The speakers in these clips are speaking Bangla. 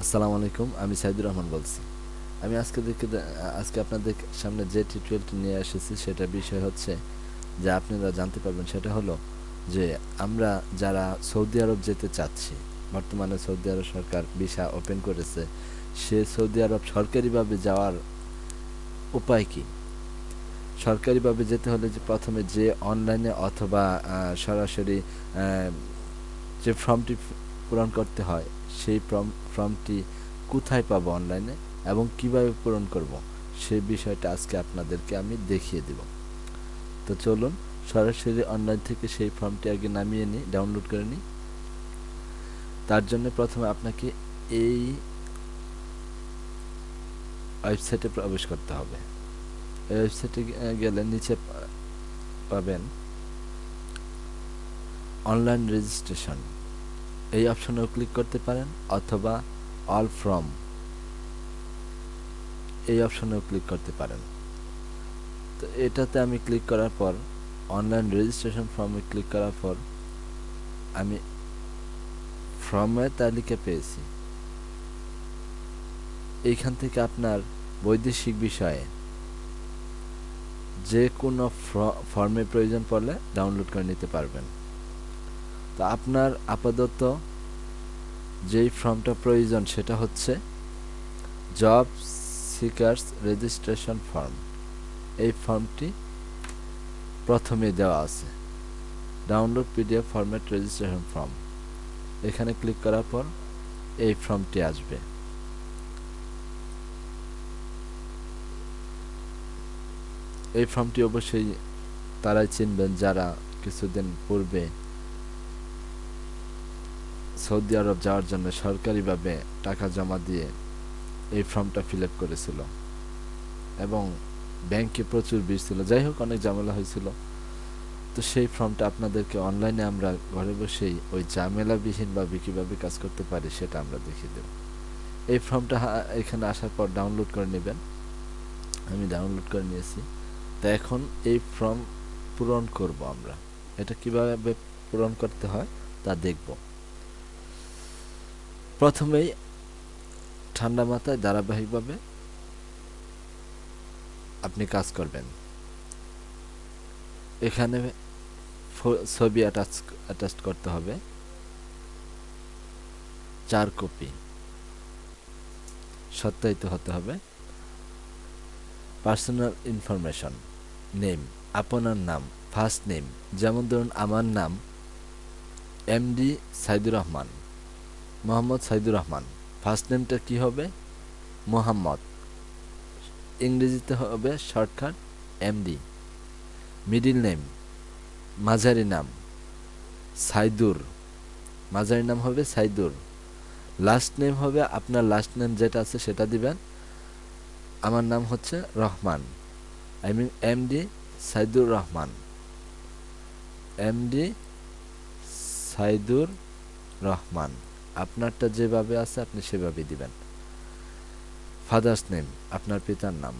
আসসালামু আলাইকুম। আমি সাইদুর রহমান বলছি। আমি আজকে আপনাদের সামনে যে টিউটোরিয়ালটি নিয়ে এসেছি সেটার বিষয় হচ্ছে যে আপনারা জানতে পারবেন সেটা হলো যে আমরা যারা সৌদি আরব যেতে চাচ্ছি, বর্তমানে সৌদি আরব সরকার ভিসা ওপেন করেছে। সে সৌদি আরব সরকারিভাবে যাওয়ার উপায় কি? সরকারিভাবে যেতে হলে যে প্রথমে যে অনলাইনে অথবা সরাসরি যে ফর্মটি পূরণ করতে হয় সেই ফর্মটি কোথায় পাবো অনলাইনে এবং কিভাবে পূরণ করব সেই বিষয়টা আজকে আপনাদেরকে আমি দেখিয়ে দেব। তো চলুন সরাসরি অনলাইন থেকে সেই ফর্মটি আগে নামিয়ে নিই, ডাউনলোড করে নিই। তার জন্য প্রথমে আপনাকে এই ওয়েবসাইটে প্রবেশ করতে হবে। এই ওয়েবসাইটে গেলে নিচে পাবেন অনলাইন রেজিস্ট্রেশন, এই অপশনেও ক্লিক করতে পারেন অথবা অল ফর্ম এই অপশনেও ক্লিক করতে পারেন। তো এটাতে আমি ক্লিক করার পর অনলাইন রেজিস্ট্রেশন ফর্মে ক্লিক করার পর আমি ফর্মের তালিকা পেয়েছি। এইখান থেকে আপনার বৈদেশিক বিষয়ে যে কোনো ফর্মের প্রয়োজন পড়লে ডাউনলোড করে নিতে পারবেন। তো আপনার আপাতত যেই ফর্মটা প্রয়োজন সেটা হচ্ছে জব সিকার্স রেজিস্ট্রেশন ফর্ম। এই ফর্মটি প্রথমে দেওয়া আছে, download PDF format registration form. এখানে ক্লিক করার পর এই ফর্মটি আসবে। এই ফর্মটি অবশ্যই তারাই চিনবেন যারা কিছুদিন পূর্বে সৌদি আরব যাওয়ার জন্য সরকারিভাবে টাকা জমা দিয়ে এই ফর্মটা ফিল আপ করেছিল এবং ব্যাংকে প্রচুর ভিড় ছিল। যাই হোক, অনেক ঝামেলা হয়েছিল। তো সেই ফর্মটা আপনাদেরকে অনলাইনে আমরা ঘরে বসেই ওই ঝামেলাবিহীনভাবে কীভাবে কাজ করতে পারি সেটা আমরা দেখিয়ে দেব। এই ফর্মটা এখানে আসার পর ডাউনলোড করে নেবেন। আমি ডাউনলোড করে নিয়েছি। তো এখন এই ফর্ম পূরণ করব আমরা। এটা কিভাবে পূরণ করতে হয় তা দেখব। প্রথমেই ঠান্ডা মাথায় ধারাবাহিকভাবে আপনি কাজ করবেন। এখানে ছবি অ্যাটাচ করতে হবে 4 কপি, সত্যায়িত হতে হবে। পার্সোনাল ইনফরমেশন, নেম, আপনার নাম, ফার্স্ট নেম, যেমন ধরুন আমার নাম এমডি সাইদুর রহমান, মোহাম্মদ সাইদুর রহমান। ফার্স্ট নেমটা কি হবে? মোহাম্মদ, ইংরেজিতে হবে শর্টকাট এমডি। মিডিল নেম, মাঝারি নাম সাইদুর, মাঝারি নাম হবে সাইদুর। লাস্ট নেম হবে আপনার লাস্ট নেম যেটা আছে সেটা দিবেন। আমার নাম হচ্ছে Rahman, I mean MD Saidur Rahman, MD Saidur Rahman. আপনারটা যেভাবে আছে আপনি সেভাবেই দিবেন। ফাদার্স নেম, আপনার পিতার নাম,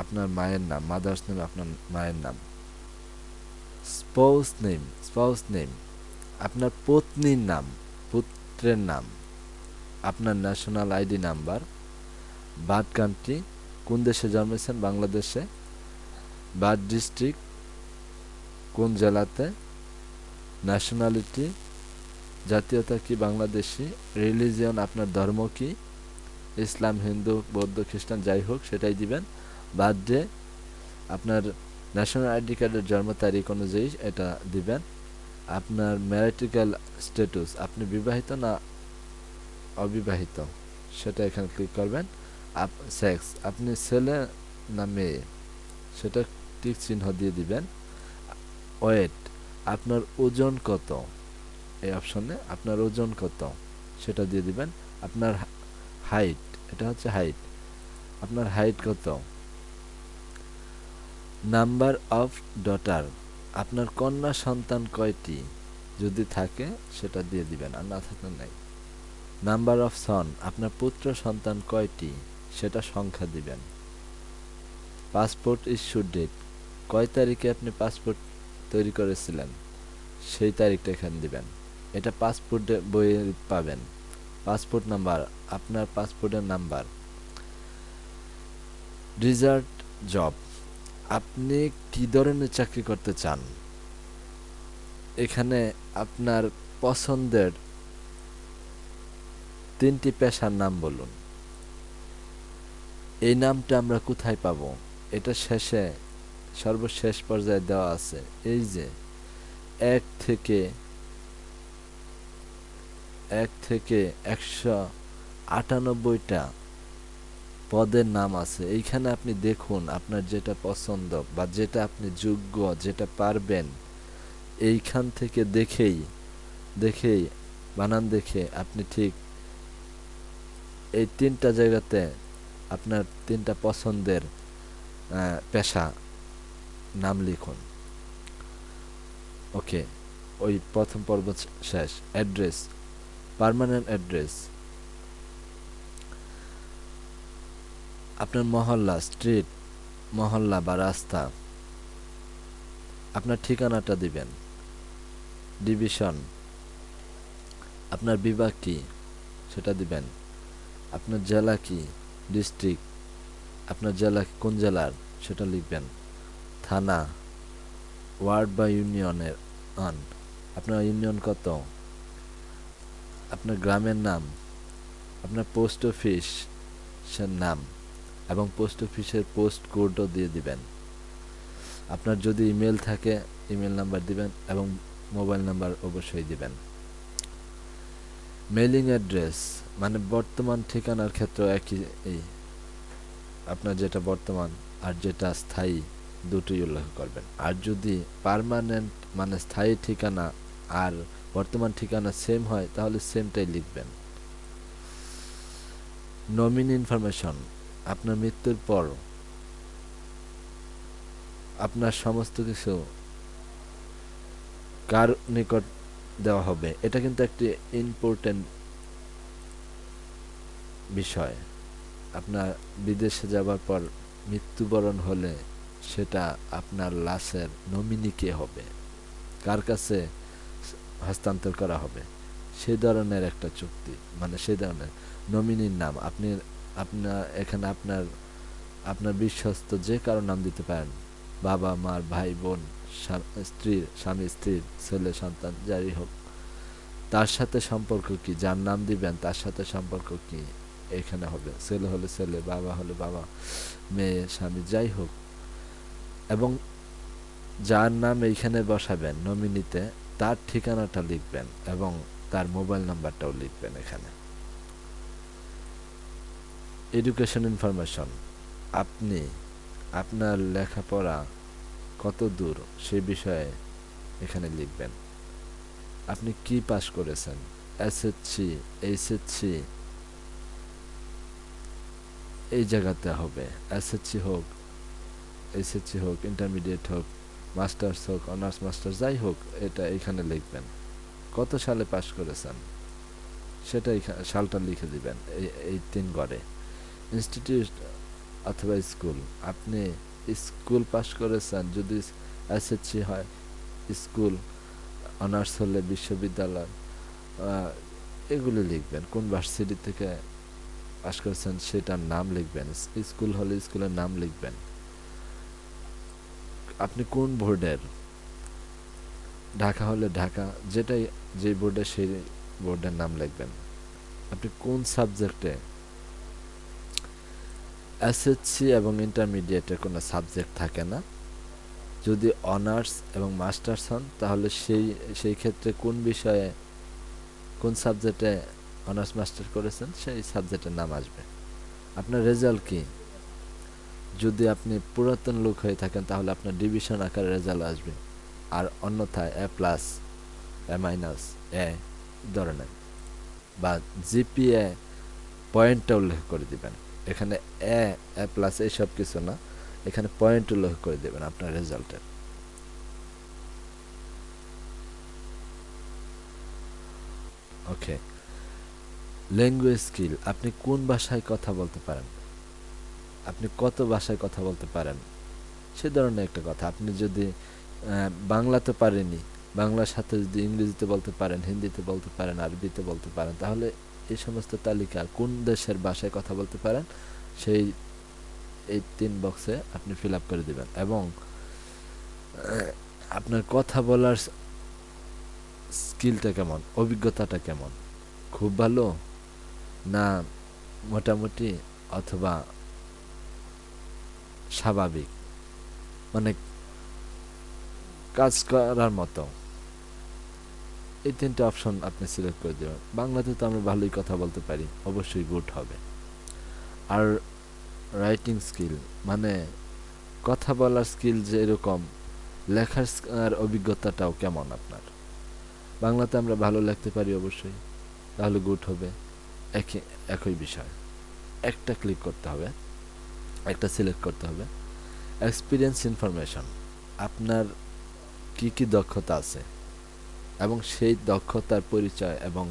আপনার মায়ের নাম, মাদার্স নেম, আপনার মায়ের নাম। স্পাউস নেম, আপনার পত্নীর নাম, পুত্রের নাম, আপনার national ID number, birth country, কোন দেশে জন্মেছেন, বাংলাদেশে, বার্থ ডিস্ট্রিক্ট, কোন জেলাতে, ন্যাশনালিটি, জাতীয়তা কি, বাংলাদেশি, রিলিজিয়ন, আপনার ধর্ম কি, ইসলাম, হিন্দু, বৌদ্ধ, খ্রিস্টান, যাই হোক সেটাই দিবেন। বার্থডে, আপনার ন্যাশনাল আইডি কার্ডের জন্ম তারিখ অনুযায়ী এটা দিবেন। আপনার ম্যারিটাল স্ট্যাটাস, আপনি বিবাহিত না অবিবাহিত সেটা এখানে ক্লিক করবেন। সেক্স, আপনি ছেলে না মেয়ে সেটা টিক চিহ্ন দিয়ে দিবেন। ওয়েট, আপনার ওজন কত, এই অপশনে আপনার ওজন কত সেটা দিয়ে দিবেন। আপনার হাইট, এটা হচ্ছে হাইট, আপনার হাইট কত। নাম্বার অফ ডটার, আপনার কন্যা সন্তান কয়টি, যদি থাকে সেটা দিয়ে দিবেন, আর না থাকলে নাই। নাম্বার অফ সন, আপনার পুত্র সন্তান কয়টি সেটা সংখ্যা দিবেন। পাসপোর্ট ইস্যু ডেট, কয় তারিখে আপনি পাসপোর্ট তৈরি করেছিলেন সেই তারিখটা এখানে দিবেন। এটা পাসপোর্ট বইয়ে পাবেন। পাসপোর্ট নাম্বার, আপনার পাসপোর্টের নাম্বার। ডিজার্ট জব, আপনি কি ধরনের চাকরি করতে চান, এখানে আপনার পছন্দের 3টি পেশার নাম বলুন। এই নামটা আমরা কোথায় পাবো, এটা শেষে সর্বশেষ পর্যায়ে দেওয়া আছে। এই যে 1 থেকে 198টা পদের নাম আছে। এইখানে আপনি দেখুন আপনার যেটা পছন্দ বা যেটা আপনি যোগ্য, যেটা পারবেন, এইখান থেকে দেখেই বানান দেখে আপনি ঠিক এই 3টা জায়গাতে আপনার 3টা পছন্দের পেশা নাম লিখুন। ওকে, ওই প্রথম পর্ব শেষ। অ্যাড্রেস, পার্মানেন্ট অ্যাড্রেস, আপনার মহল্লা, স্ট্রিট, মহল্লা বা রাস্তা, আপনার ঠিকানাটা দিবেন। ডিভিশন, আপনার বিভাগ কি সেটা দিবেন। আপনার জেলা কি, ডিস্ট্রিক্ট, আপনার জেলা কোন জেলার সেটা লিখবেন। থানা, ওয়ার্ড বা ইউনিয়নের আপনার ইউনিয়ন কত, আপনার গ্রামের নাম, আপনার পোস্ট অফিসের নাম এবং পোস্ট অফিসের পোস্ট কোডও দিয়ে দিবেন। আপনার যদি ইমেল থাকে ইমেল নাম্বার দিবেন এবং মোবাইল নাম্বার অবশ্যই দিবেন। মেইলিং অ্যাড্রেস মানে বর্তমান ঠিকানার ক্ষেত্রে একই, এই আপনার যেটা বর্তমান আর যেটা স্থায়ী দুটোই উল্লেখ করবেন। আর যদি পার্মানেন্ট মানে স্থায়ী ঠিকানা আর বর্তমান ঠিকানা সেম হয় তাহলে সেমটাই লিখবেন। নমিনি ইনফরমেশন, আপনার মৃত্যুর পর আপনার সমস্ত কিছু কার নিকট দেওয়া হবে, এটা কিন্তু একটি ইম্পর্টেন্ট বিষয়। আপনার বিদেশে যাবার পর মৃত্যুবরণ হলে সেটা আপনার লাশের নমিনি কে হবে, কার কাছে হস্তান্তর করা হবে, সেই ধরনের একটা চুক্তি, মানে সেই ধরনের নমিনির নাম আপনি এখানে আপনার বিশ্বস্ত যে কারো নাম দিতে পারেন। বাবা মার, ভাই বোন, স্বামী স্ত্রীর, ছেলে সন্তান, যাই হোক, তার সাথে সম্পর্ক কি, যার নাম দিবেন তার সাথে সম্পর্ক কি এখানে হবে। ছেলে হলে ছেলে, বাবা হলে বাবা, মেয়ে, স্বামী, যাই হোক। এবং যার নাম এইখানে বসাবেন নমিনিতে তার ঠিকানাটা লিখবেন এবং তার মোবাইল নাম্বারটাও লিখবেন এখানে। এডুকেশন ইনফরমেশন, আপনি আপনার লেখাপড়া কত দূর সে বিষয়ে এখানে লিখবেন। আপনি কি পাস করেছেন, এসএসসি, এইচএসসি, এই জায়গাতে হবে। এসএসসি হোক, এইচএসসি হোক, ইন্টারমিডিয়েট হোক, মাস্টার্স হোক, অনার্স মাস্টার্স, যাই হোক, এটা এখানে লিখবেন। কত সালে পাস করেছেন সেটা সালটা লিখে দিবেন এই 3 ঘরে। ইনস্টিটিউট অথবা স্কুল, আপনি স্কুল পাস করেছেন, যদি এসএসসি হয় স্কুল, অনার্স হলে বিশ্ববিদ্যালয়, এগুলি লিখবেন। কোন ভার্সিটি থেকে পাস করেছেন সেটার নাম লিখবেন। স্কুল হলে স্কুলের নাম লিখবেন। আপনি কোন বোর্ডের, ঢাকা হলে ঢাকা, যেটাই যে বোর্ডে সেই বোর্ডের নাম লিখবেন। আপনি কোন সাবজেক্টে, এসএসসি এবং ইন্টারমিডিয়েটের কোনো সাবজেক্ট থাকে না। যদি অনার্স এবং মাস্টার্স হন তাহলে সেই ক্ষেত্রে কোন বিষয়ে, কোন সাবজেক্টে অনার্স মাস্টার করেছেন সেই সাবজেক্টের নাম আসবে। আপনার রেজাল্ট কি, যদি আপনি পুরাতন লোক হয়ে থাকেন তাহলে আপনার ডিভিশন আকারে রেজাল্ট আসবে, আর অন্যথায় এ প্লাস, এ মাইনাস, এ ধরনের, বা জিপিএ পয়েন্টটা উল্লেখ করে দিবেন। এখানে এ প্লাস এইসব কিছু না, এখানে পয়েন্ট উল্লেখ করে দেবেন আপনার রেজাল্টের। ওকে, ল্যাঙ্গুয়েজ স্কিল, আপনি কোন ভাষায় কথা বলতে পারেন, আপনি কত ভাষায় কথা বলতে পারেন সে ধরনের একটা কথা। আপনি যদি বাংলা তো পারেনি, বাংলার সাথে যদি ইংরেজিতে বলতে পারেন, হিন্দিতে বলতে পারেন, আরবিতে বলতে পারেন, তাহলে এই সমস্ত তালিকা কোন দেশের ভাষায় কথা বলতে পারেন সেই এই 3 বক্সে আপনি ফিল আপ করে দিবেন। এবং আপনার কথা বলার স্কিলটা কেমন, অভিজ্ঞতাটা কেমন, খুব ভালো না মোটামুটি অথবা স্বাভাবিক, মানে কাজ করার মতো। এই 3টে অপশন আপনি সিলেক্ট করে দেবেন। বাংলাতে তো আমরা ভালোই কথা বলতে পারি, অবশ্যই গুড হবে। আর রাইটিং স্কিল মানে কথা বলার স্কিল যেরকম, লেখার অভিজ্ঞতাটাও কেমন আপনার। বাংলাতে আমরা ভালো লিখতে পারি অবশ্যই, তাহলে গুড হবে। একই বিষয়, একটা ক্লিক করতে হবে, একটা সিলেক্ট করতে হবে। এক্সপিরিয়েন্স ইনফরমেশন, আপনার কি কি দক্ষতা আছে এবং সেই দক্ষতার পরিচয় এবং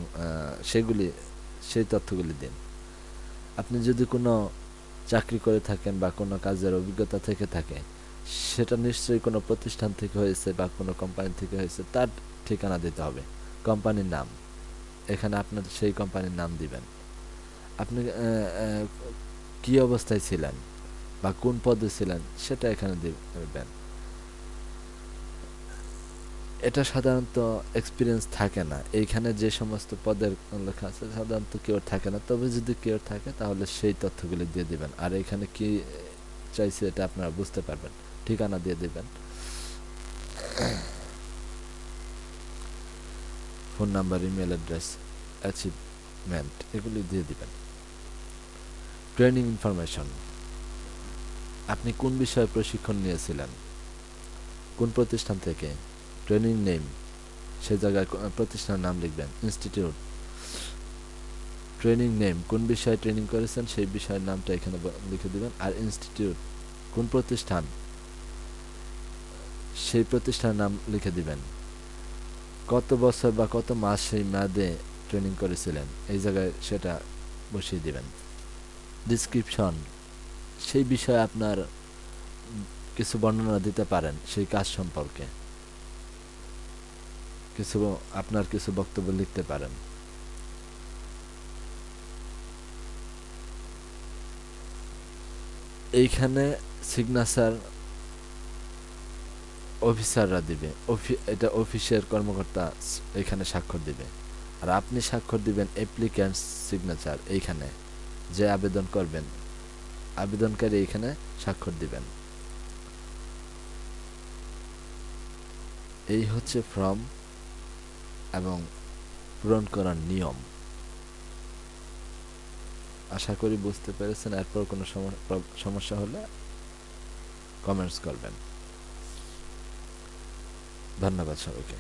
সেই তথ্যগুলি দিন। আপনি যদি কোনো চাকরি করে থাকেন বা কোনো কাজের অভিজ্ঞতা থেকে থাকে, সেটা নিশ্চয়ই কোনো প্রতিষ্ঠান থেকে হয়েছে বা কোনো কোম্পানি থেকে হয়েছে, তার ঠিকানা দিতে হবে। কোম্পানির নাম, এখানে আপনার সেই কোম্পানির নাম দিবেন। আপনি কি অবস্থায় ছিলেন বা কোন পদে ছিলেন সেটা এখানে দিবেন। এটা সাধারণত এক্সপিরিয়েন্স থাকে না, এইখানে যে সমস্ত পদের লেখা আছে সাধারণত কেউ থাকে না, তবে যদি কেউ থাকে তাহলে সেই তথ্যগুলি দিয়ে দিবেন। আর এখানে কি চাইছে এটা আপনারা বুঝতে পারবেন, ঠিকানা দিয়ে দিবেন, phone number, email address, achievement এগুলি দিয়ে দিবেন। ট্রেনিং ইনফরমেশন, আপনি কোন বিষয়ে প্রশিক্ষণ নিয়েছিলেন, কোন প্রতিষ্ঠান থেকে, ট্রেনিং নেম, সেই জায়গায় প্রতিষ্ঠানের নাম লিখবেন। ইনস্টিটিউট, ট্রেনিং নেম, কোন বিষয়ে ট্রেনিং করেছেন সেই বিষয়ের নামটা এখানে লিখে দিবেন। আর ইনস্টিটিউট, কোন প্রতিষ্ঠান, সেই প্রতিষ্ঠানের নাম লিখে দিবেন। কত বছর বা কত মাস সেই মেয়াদে ট্রেনিং করেছিলেন, এই জায়গায় সেটা বসিয়ে দিবেন। ডিসক্রিপশন, সেই বিষয়ে আপনার কিছু বর্ণনা দিতে পারেন সেই কাজ সম্পর্কে, আপনার কিছু বক্তব্য লিখতে পারেন। এইখানে সিগনেচার অফিসাররা দিবে, এটা অফিসের কর্মকর্তা এখানে স্বাক্ষর দিবে। আর আপনি স্বাক্ষর দিবেন অ্যাপ্লিক্যান্ট সিগনেচার, এইখানে যে আবেদন করবেন আবেদনকারী এইখানে স্বাক্ষর দিবেন। এই হচ্ছে ফর্ম এবং পূরণ করার নিয়ম। আশা করি বুঝতে পেরেছেন। এরপর কোনো সমস্যা হলে কমেন্টস করবেন। ধন্যবাদ সবাইকে।